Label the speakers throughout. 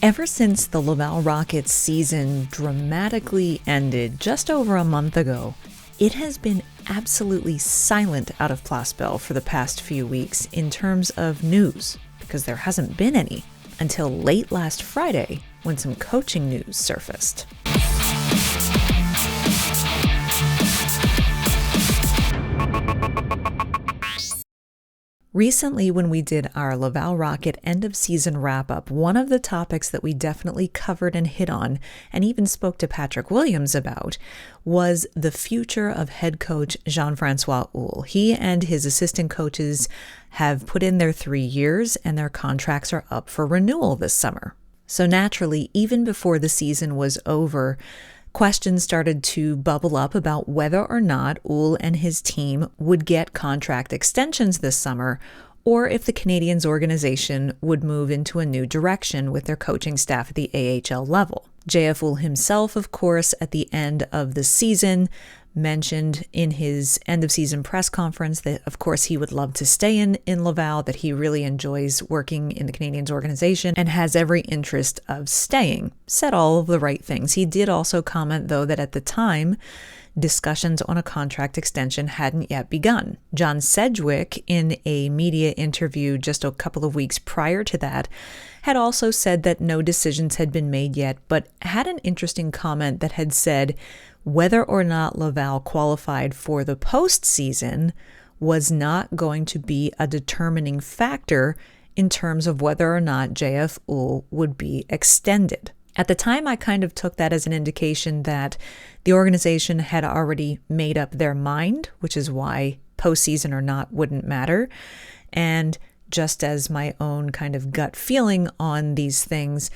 Speaker 1: Ever since the Laval Rocket season dramatically ended just over a month ago, it has been absolutely silent out of Place Belle for the past few weeks in terms of news, because there hasn't been any until late last Friday when some coaching news surfaced. Recently, when we did our Laval Rocket end-of-season wrap-up, one of the topics that we definitely covered and hit on, and even spoke to Patrick Williams about, was the future of head coach Jean-Francois Houle. He and his assistant coaches have put in their 3 years, and their contracts are up for renewal this summer. So naturally, even before the season was over, questions started to bubble up about whether or not Houle and his team would get contract extensions this summer, or if the Canadiens organization would move into a new direction with their coaching staff at the AHL level. JF Houle himself, of course, at the end of the season, mentioned in his end-of-season press conference that, of course, he would love to stay in Laval, that he really enjoys working in the Canadiens organization and has every interest of staying. Said all of the right things. He did also comment, though, that at the time, discussions on a contract extension hadn't yet begun. John Sedgwick, in a media interview just a couple of weeks prior to that, had also said that no decisions had been made yet, but had an interesting comment that had said whether or not Laval qualified for the postseason was not going to be a determining factor in terms of whether or not JF Houle would be extended. At the time, I kind of took that as an indication that the organization had already made up their mind, which is why postseason or not wouldn't matter. And just as my own kind of gut feeling on these things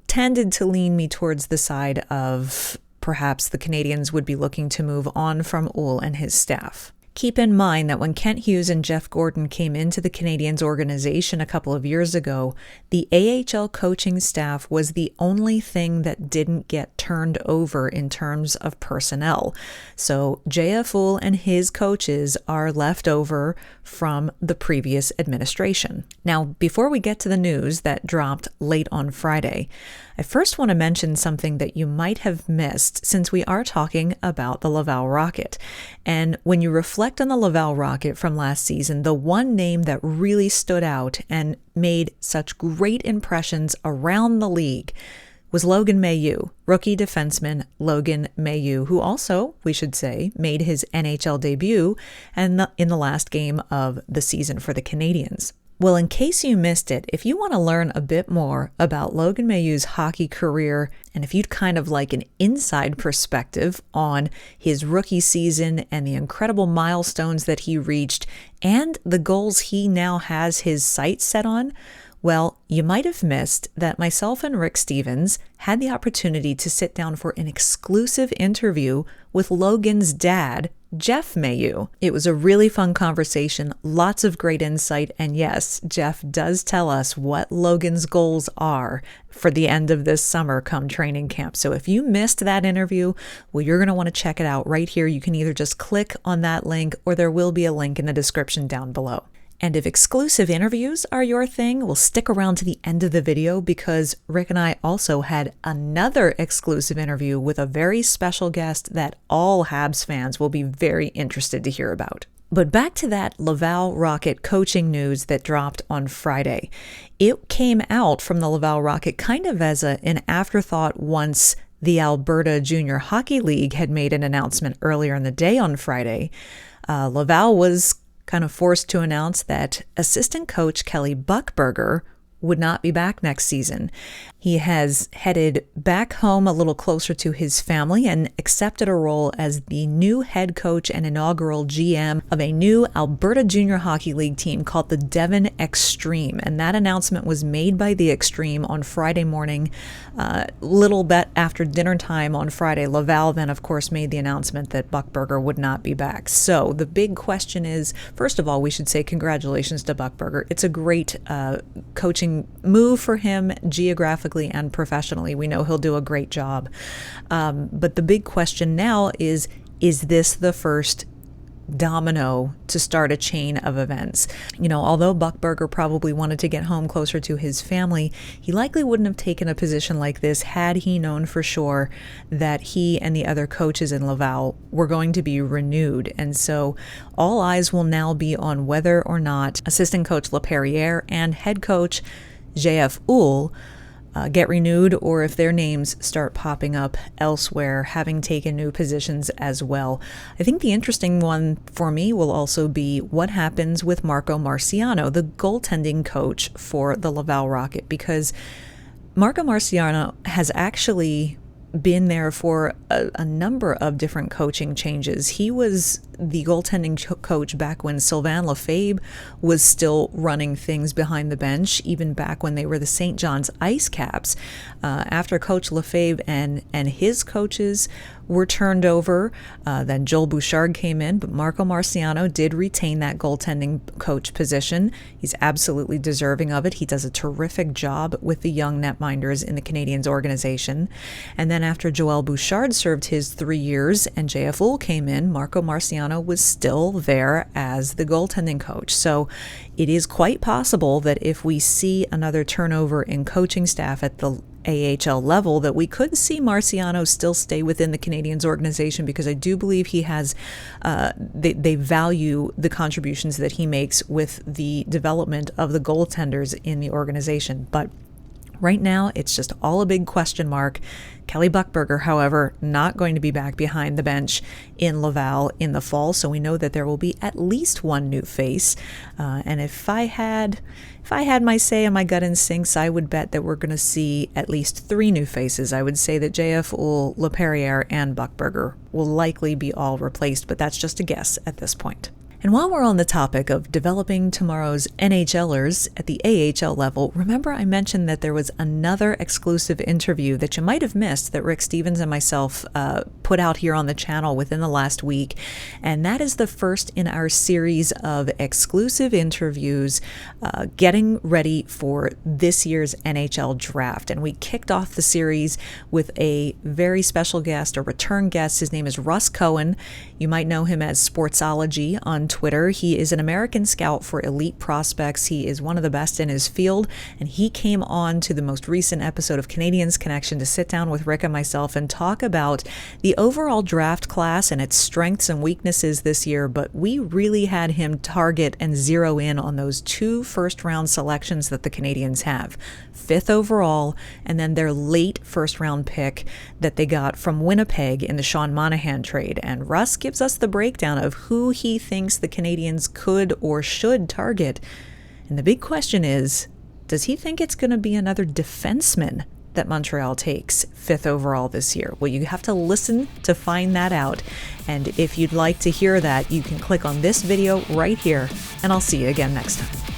Speaker 1: tended to lean me towards the side of perhaps the Canadiens would be looking to move on from Houle and his staff. Keep in mind that when Kent Hughes and Jeff Gordon came into the Canadiens organization a couple of years ago, the AHL coaching staff was the only thing that didn't get turned over in terms of personnel. So JF Houle and his coaches are left over from the previous administration. Now, before we get to the news that dropped late on Friday, I first want to mention something that you might have missed since we are talking about the Laval Rocket. And when you reflect on the Laval Rocket from last season, the one name that really stood out and made such great impressions around the league was Logan Mailloux, rookie defenseman Logan Mailloux, who also, we should say, made his NHL debut in the last game of the season for the Canadiens. Well, in case you missed it, if you want to learn a bit more about Logan Mailloux's hockey career, and if you'd kind of like an inside perspective on his rookie season and the incredible milestones that he reached and the goals he now has his sights set on, well, you might have missed that myself and Rick Stevens had the opportunity to sit down for an exclusive interview with Logan's dad, Jeff Mailloux. It was a really fun conversation, lots of great insight, and yes, Jeff does tell us what Logan's goals are for the end of this summer come training camp. So if you missed that interview, well, you're going to want to check it out right here. You can either just click on that link or there will be a link in the description down below. And if exclusive interviews are your thing, we'll stick around to the end of the video because Rick and I also had another exclusive interview with a very special guest that all Habs fans will be very interested to hear about. But back to that Laval Rocket coaching news that dropped on Friday. It came out from the Laval Rocket kind of as an afterthought once the Alberta Junior Hockey League had made an announcement earlier in the day on Friday. Laval was kind of forced to announce that assistant coach Kelly Buchberger would not be back next season. He has headed back home a little closer to his family and accepted a role as the new head coach and inaugural GM of a new Alberta Junior Hockey League team called the Devon Extreme. And that announcement was made by the Extreme on Friday morning, little bit after dinner time on Friday. Laval then, of course, made the announcement that Buchberger would not be back. So the big question is, first of all, we should say congratulations to Buchberger. It's a great coaching move for him geographically and professionally. We know he'll do a great job. But the big question now is this the first domino to start a chain of events. Although Buchberger probably wanted to get home closer to his family, he likely wouldn't have taken a position like this had he known for sure that he and the other coaches in Laval were going to be renewed. And so all eyes will now be on whether or not assistant coach Laperriere and head coach J.F. Houle get renewed, or if their names start popping up elsewhere, having taken new positions as well. I think the interesting one for me will also be what happens with Marco Marciano, the goaltending coach for the Laval Rocket, because Marco Marciano has actually been there for a number of different coaching changes. He was the goaltending coach back when Sylvain Lefebvre was still running things behind the bench, even back when they were the St. John's Ice Caps. After Coach Lefebvre and his coaches were turned over, then Joel Bouchard came in, but Marco Marciano did retain that goaltending coach position. He's absolutely deserving of it. He does a terrific job with the young netminders in the Canadiens organization. And then after Joel Bouchard served his 3 years and J.F. Houle came in, Marco Marciano was still there as the goaltending coach. So it is quite possible that if we see another turnover in coaching staff at the AHL level, that we could see Marciano still stay within the Canadiens organization, because I do believe he has, they value the contributions that he makes with the development of the goaltenders in the organization. But right now, it's just all a big question mark. Kelly Buchberger, however, not going to be back behind the bench in Laval in the fall, so we know that there will be at least one new face. And if I had my say and my gut instincts, I would bet that we're going to see at least 3 new faces. I would say that J.F. Houle, Laperriere, and Buchberger will likely be all replaced, but that's just a guess at this point. And while we're on the topic of developing tomorrow's NHLers at the AHL level, remember I mentioned that there was another exclusive interview that you might have missed that Rick Stevens and myself put out here on the channel within the last week. And that is the first in our series of exclusive interviews getting ready for this year's NHL draft. And we kicked off the series with a very special guest, a return guest. His name is Russ Cohen. You might know him as Sportsology on Twitter. He is an American scout for elite prospects. He is one of the best in his field, and he came on to the most recent episode of Canadiens Connection to sit down with Rick and myself and talk about the overall draft class and its strengths and weaknesses this year. But we really had him target and zero in on those 2 first-round selections that the Canadiens have. 5th overall, and then their late first-round pick that they got from Winnipeg in the Sean Monahan trade. And Russ gives us the breakdown of who he thinks the Canadiens could or should target. And the big question is, does he think it's going to be another defenseman that Montreal takes 5th overall this year? Well, you have to listen to find that out. And if you'd like to hear that, you can click on this video right here, and I'll see you again next time.